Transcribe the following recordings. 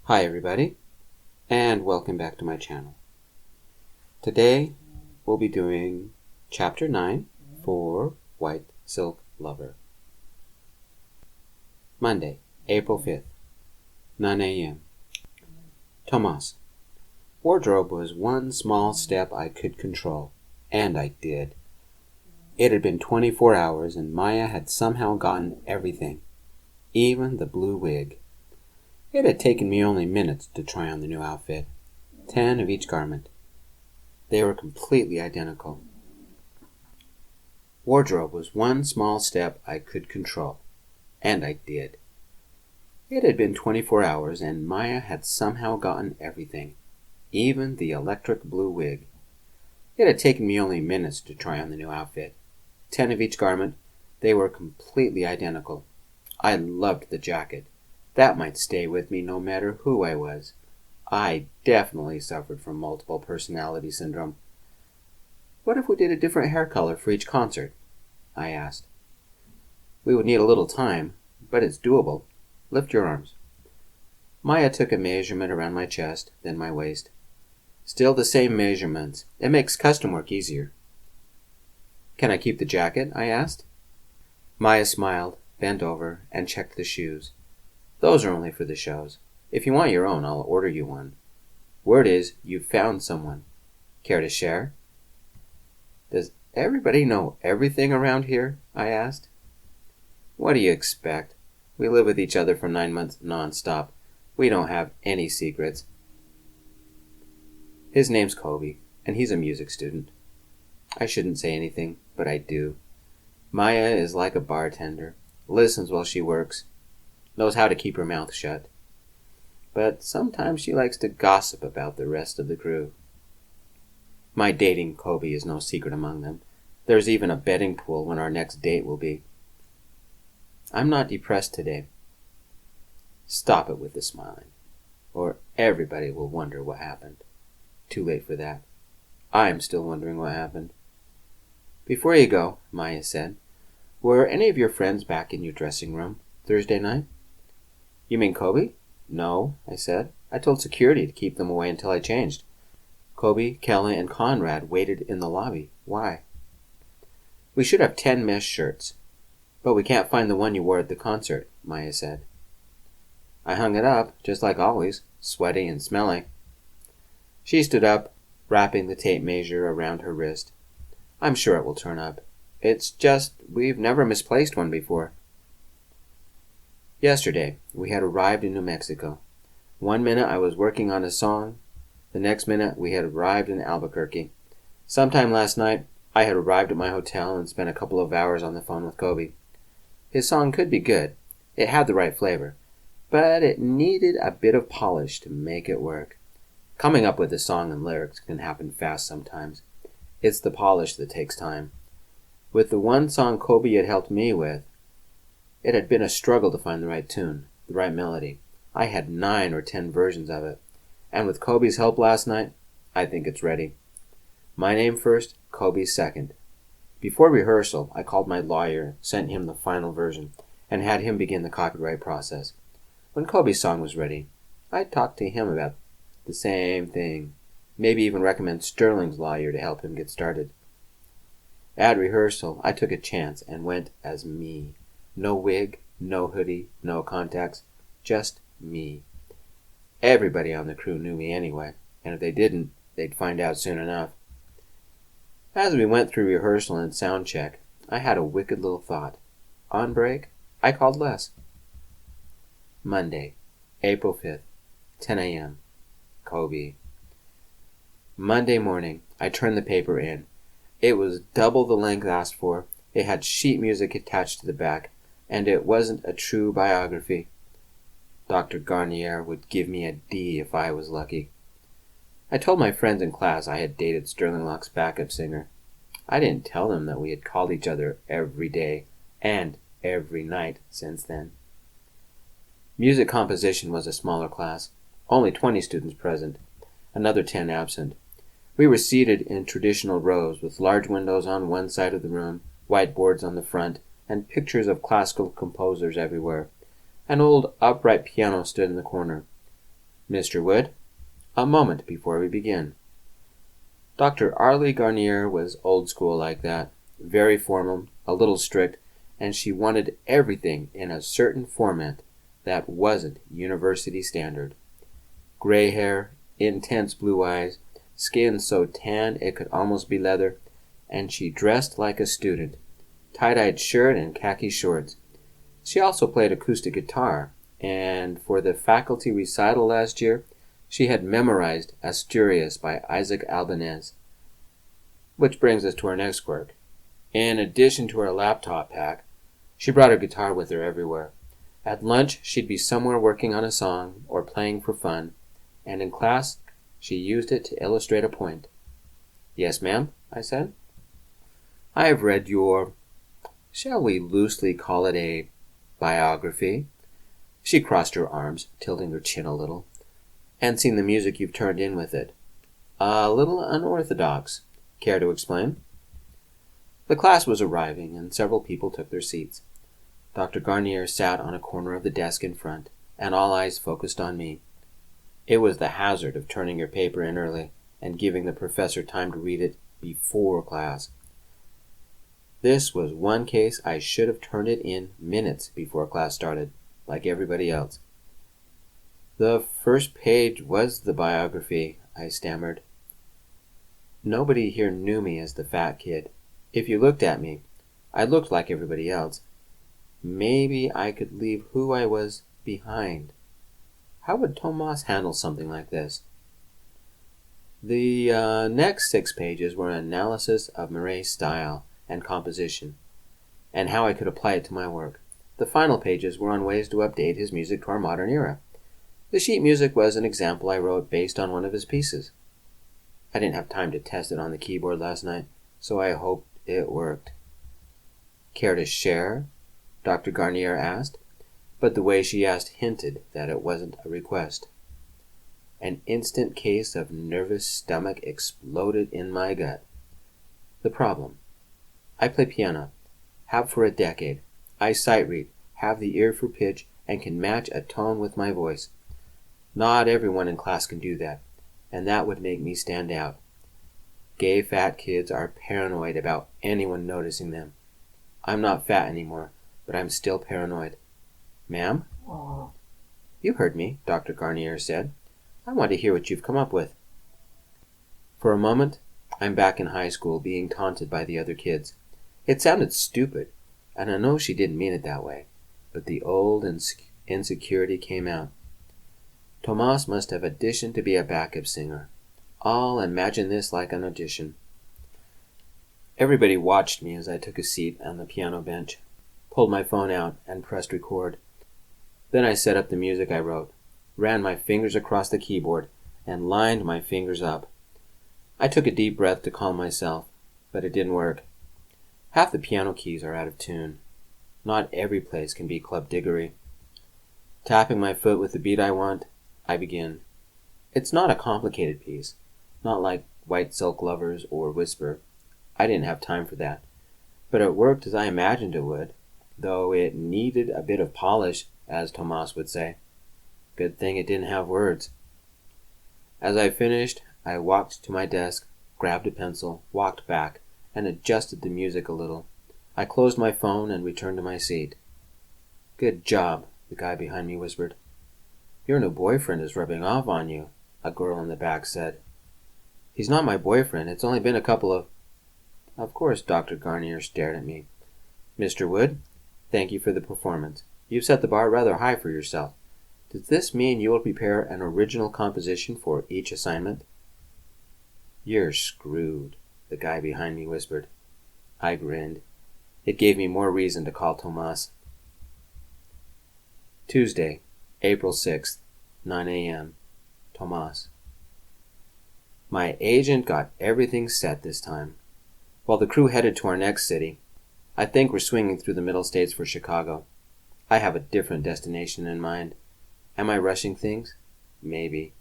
Hi everybody, and welcome back to my channel. Today we'll be doing Chapter 9 for White Silk Lover. Monday, April 5th, 9 a.m. Tomas. Wardrobe was one small step I could control, and I did. It had been 24 hours and Maya had somehow gotten everything, even the blue wig. It had taken me only minutes to try on the new outfit, 10 of each garment. They were completely identical. Wardrobe was one small step I could control, and I did. It had been 24 hours and Maya had somehow gotten everything, even the electric blue wig. It had taken me only minutes to try on the new outfit, 10 of each garment. They were completely identical. I loved the jacket. That might stay with me no matter who I was. I definitely suffered from multiple personality syndrome. What if we did a different hair color for each concert? I asked. We would need a little time, but it's doable. Lift your arms. Maya took a measurement around my chest, then my waist. Still the same measurements. It makes custom work easier. Can I keep the jacket? I asked. Maya smiled, bent over, and checked the shoes. Those are only for the shows. If you want your own, I'll order you one. Word is, you've found someone. Care to share? Does everybody know everything around here? I asked. What do you expect? We live with each other for 9 months non-stop. We don't have any secrets. His name's Kobe, and he's a music student. I shouldn't say anything, but I do. Maya is like a bartender, listens while she works, knows how to keep her mouth shut. But sometimes she likes to gossip about the rest of the crew. My dating Kobe is no secret among them. There's even a betting pool when our next date will be. I'm not depressed today. Stop it with the smiling, or everybody will wonder what happened. Too late for that. I'm still wondering what happened. Before you go, Maya said, were any of your friends back in your dressing room Thursday night? You mean Kobe? No, I said. I told security to keep them away until I changed. Kobe, Kelly, and Conrad waited in the lobby. Why? We should have 10 mesh shirts. But we can't find the one you wore at the concert, Maya said. I hung it up, just like always, sweaty and smelly. She stood up, wrapping the tape measure around her wrist. I'm sure it will turn up. It's just we've never misplaced one before. Yesterday, we had arrived in New Mexico. 1 minute I was working on a song. The next minute we had arrived in Albuquerque. Sometime last night, I had arrived at my hotel and spent a couple of hours on the phone with Kobe. His song could be good. It had the right flavor. But it needed a bit of polish to make it work. Coming up with a song and lyrics can happen fast sometimes. It's the polish that takes time. With the one song Kobe had helped me with, it had been a struggle to find the right tune, the right melody. I had 9 or 10 versions of it. And with Kobe's help last night, I think it's ready. My name first, Kobe second. Before rehearsal, I called my lawyer, sent him the final version, and had him begin the copyright process. When Kobe's song was ready, I talked to him about the same thing. Maybe even recommend Sterling's lawyer to help him get started. At rehearsal, I took a chance and went as me. No wig, no hoodie, no contacts, just me. Everybody on the crew knew me anyway, and if they didn't, they'd find out soon enough. As we went through rehearsal and sound check, I had a wicked little thought. On break, I called Les. Monday, April 5th, 10 a.m. Kobe. Monday morning, I turned the paper in. It was double the length asked for, it had sheet music attached to the back, and it wasn't a true biography. Dr. Garnier would give me a D if I was lucky. I told my friends in class I had dated Sterling Locke's backup singer. I didn't tell them that we had called each other every day and every night since then. Music composition was a smaller class, only 20 students present, another 10 absent. We were seated in traditional rows with large windows on one side of the room, whiteboards on the front, and pictures of classical composers everywhere. An old upright piano stood in the corner. Mr. Wood, a moment before we begin. Dr. Arlie Garnier was old school like that, very formal, a little strict, and she wanted everything in a certain format that wasn't university standard. Gray hair, intense blue eyes, skin so tan it could almost be leather, and she dressed like a student, tie-dyed shirt and khaki shorts. She also played acoustic guitar, and for the faculty recital last year, she had memorized Asturias by Isaac Albanese. Which brings us to our next quirk. In addition to her laptop pack, she brought her guitar with her everywhere. At lunch, she'd be somewhere working on a song or playing for fun, and in class, she used it to illustrate a point. "Yes, ma'am," I said. "I have read your, shall we loosely call it a biography?" She crossed her arms, tilting her chin a little. "And seen the music you've turned in with it. A little unorthodox. Care to explain?" The class was arriving, and several people took their seats. Dr. Garnier sat on a corner of the desk in front, and all eyes focused on me. It was the hazard of turning your paper in early and giving the professor time to read it before class. This was one case I should have turned it in minutes before class started, like everybody else. "The first page was the biography," I stammered. Nobody here knew me as the fat kid. If you looked at me, I looked like everybody else. Maybe I could leave who I was behind. How would Tomas handle something like this? The next 6 pages were an analysis of Murray's style and composition, and how I could apply it to my work. The final pages were on ways to update his music to our modern era. The sheet music was an example I wrote based on one of his pieces. I didn't have time to test it on the keyboard last night, so I hoped it worked. "Care to share?" Dr. Garnier asked, but the way she asked hinted that it wasn't a request. An instant case of nervous stomach exploded in my gut. The problem. I play piano, have for a decade. I sight read, have the ear for pitch, and can match a tone with my voice. Not everyone in class can do that, and that would make me stand out. Gay fat kids are paranoid about anyone noticing them. I'm not fat anymore, but I'm still paranoid. "Ma'am?" Aw. "You heard me," Dr. Garnier said. "I want to hear what you've come up with." For a moment, I'm back in high school being taunted by the other kids. It sounded stupid, and I know she didn't mean it that way, but the old insecurity came out. Tomas must have auditioned to be a backup singer. I'll imagine this like an audition. Everybody watched me as I took a seat on the piano bench, pulled my phone out, and pressed record. Then I set up the music I wrote, ran my fingers across the keyboard, and lined my fingers up. I took a deep breath to calm myself, but it didn't work. Half the piano keys are out of tune. Not every place can be Club Diggory. Tapping my foot with the beat I want, I begin. It's not a complicated piece, not like White Silk Lovers or Whisper. I didn't have time for that. But it worked as I imagined it would, though it needed a bit of polish, as Tomas would say. Good thing it didn't have words. As I finished, I walked to my desk, grabbed a pencil, walked back, and adjusted the music a little. I closed my phone and returned to my seat. "Good job," the guy behind me whispered. "Your new boyfriend is rubbing off on you," a girl in the back said. "He's not my boyfriend. It's only been a couple of..." Of course, Dr. Garnier stared at me. "Mr. Wood, thank you for the performance. You've set the bar rather high for yourself. Does this mean you will prepare an original composition for each assignment?" "You're screwed," the guy behind me whispered. I grinned. It gave me more reason to call Tomas. Tuesday, April 6th, 9 a.m. Tomas. My agent got everything set this time. While the crew headed to our next city, I think we're swinging through the middle states for Chicago. I have a different destination in mind. Am I rushing things? Maybe.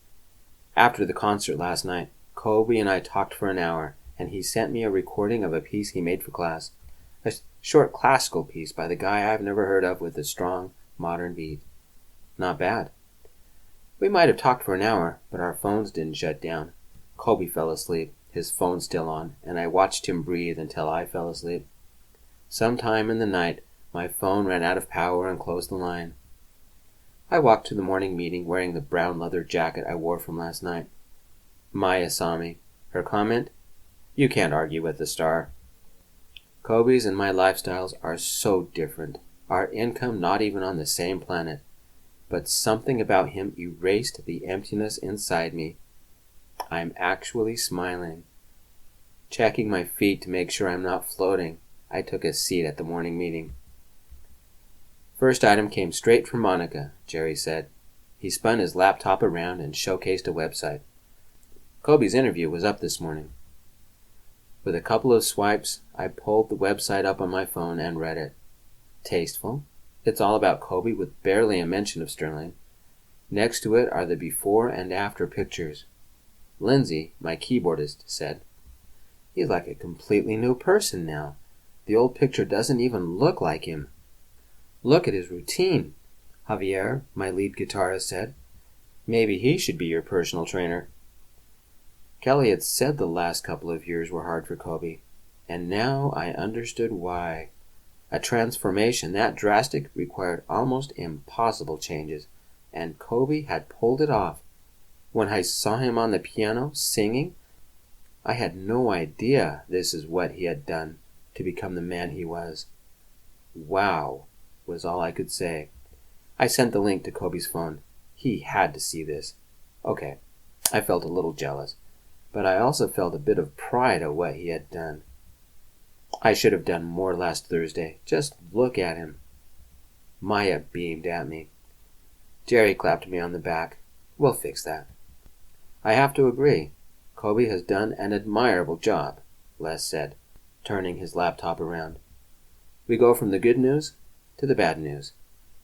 After the concert last night, Kobe and I talked for an hour, and he sent me a recording of a piece he made for class. A short classical piece by the guy I've never heard of with a strong, modern beat. Not bad. We might have talked for an hour, but our phones didn't shut down. Kobe fell asleep, his phone still on, and I watched him breathe until I fell asleep. Sometime in the night, my phone ran out of power and closed the line. I walked to the morning meeting wearing the brown leather jacket I wore from last night. Maya saw me. Her comment? "You can't argue with the star." Kobe's and my lifestyles are so different. Our income not even on the same planet. But something about him erased the emptiness inside me. I'm actually smiling. Checking my feet to make sure I'm not floating, I took a seat at the morning meeting. First item came straight from Monica, Jerry said. He spun his laptop around and showcased a website. Kobe's interview was up this morning. With a couple of swipes, I pulled the website up on my phone and read it. Tasteful. It's all about Kobe with barely a mention of Sterling. Next to it are the before and after pictures. Lindsay, my keyboardist, said, "He's like a completely new person now. The old picture doesn't even look like him." "Look at his routine," Javier, my lead guitarist, said. "Maybe he should be your personal trainer." Kelly had said the last couple of years were hard for Kobe, and now I understood why. A transformation that drastic required almost impossible changes, and Kobe had pulled it off. When I saw him on the piano, singing, I had no idea this is what he had done to become the man he was. "Wow," was all I could say. I sent the link to Kobe's phone. He had to see this. Okay, I felt a little jealous, but I also felt a bit of pride at what he had done. I should have done more last Thursday. Just look at him. Maya beamed at me. Jerry clapped me on the back. "We'll fix that." "I have to agree. Kobe has done an admirable job," Les said, turning his laptop around. We go from the good news to the bad news.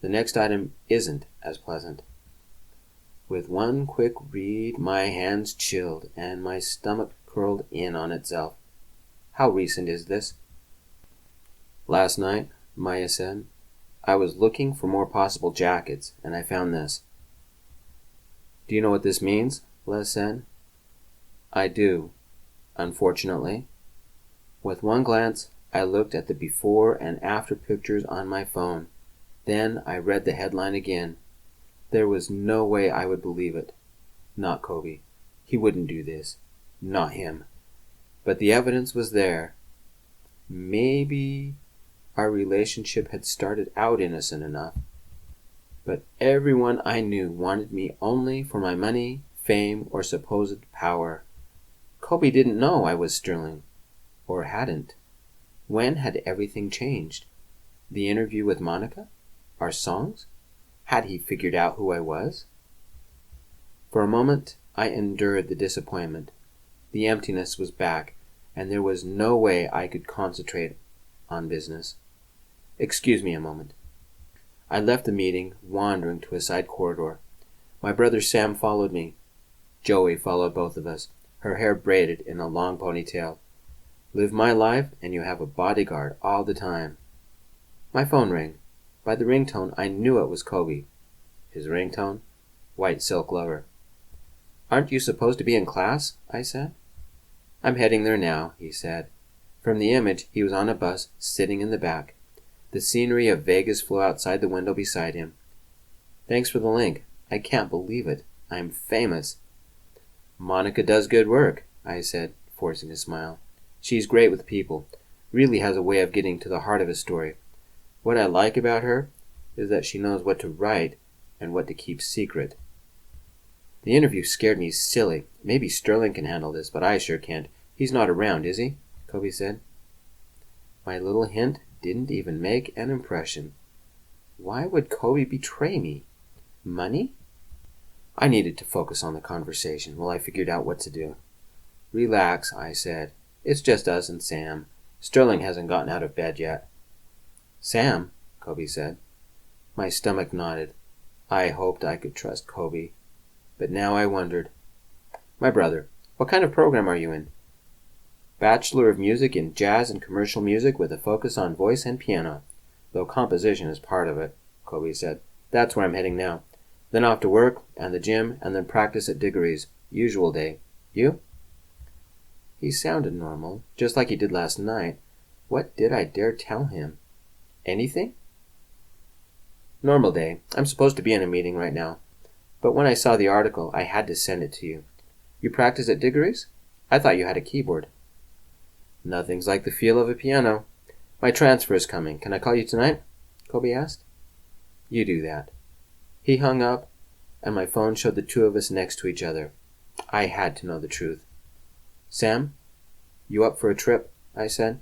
The next item isn't as pleasant. With one quick read, my hands chilled and my stomach curled in on itself. "How recent is this?" "Last night," Maya said, "I was looking for more possible jackets, and I found this." "Do you know what this means?" Les said. "I do, unfortunately." With one glance, I looked at the before and after pictures on my phone. Then I read the headline again. There was no way I would believe it. Not Kobe. He wouldn't do this. Not him. But the evidence was there. Maybe our relationship had started out innocent enough. But everyone I knew wanted me only for my money, fame, or supposed power. Kobe didn't know I was Sterling. Or hadn't. When had everything changed? The interview with Monica? Our songs? Had he figured out who I was? For a moment, I endured the disappointment. The emptiness was back, and there was no way I could concentrate on business. "Excuse me a moment." I left the meeting, wandering to a side corridor. My brother Sam followed me. Joey followed both of us, her hair braided in a long ponytail. Live my life, and you have a bodyguard all the time. My phone rang. By the ringtone, I knew it was Kobe. His ringtone? White Silk Lover. "Aren't you supposed to be in class?" I said. "I'm heading there now," he said. From the image, he was on a bus, sitting in the back. The scenery of Vegas flew outside the window beside him. "Thanks for the link. I can't believe it. I'm famous." "Monica does good work," I said, forcing a smile. "She's great with people. Really has a way of getting to the heart of a story. What I like about her is that she knows what to write and what to keep secret." The interview scared me silly. Maybe Sterling can handle this, but I sure can't. He's not around, is he? Kobe said. My little hint didn't even make an impression. Why would Kobe betray me? Money? I needed to focus on the conversation while I figured out what to do. "Relax," I said. "It's just us and Sam. Sterling hasn't gotten out of bed yet." "Sam?" Kobe said. My stomach nodded. I hoped I could trust Kobe. But now I wondered. "My brother, what kind of program are you in?" "Bachelor of Music in Jazz and Commercial Music with a focus on voice and piano, though composition is part of it," Kobe said. "That's where I'm heading now. Then off to work, and the gym, and then practice at Diggory's. Usual day. You? He sounded normal, just like he did last night. What did I dare tell him? Anything? Normal day. I'm supposed to be in a meeting right now. But when I saw the article, I had to send it to you. You practice at Diggory's? I thought you had a keyboard. Nothing's like the feel of a piano. My transfer is coming. Can I call you tonight? Kobe asked. You do that. He hung up, and my phone showed the two of us next to each other. I had to know the truth. Sam, you up for a trip? I said.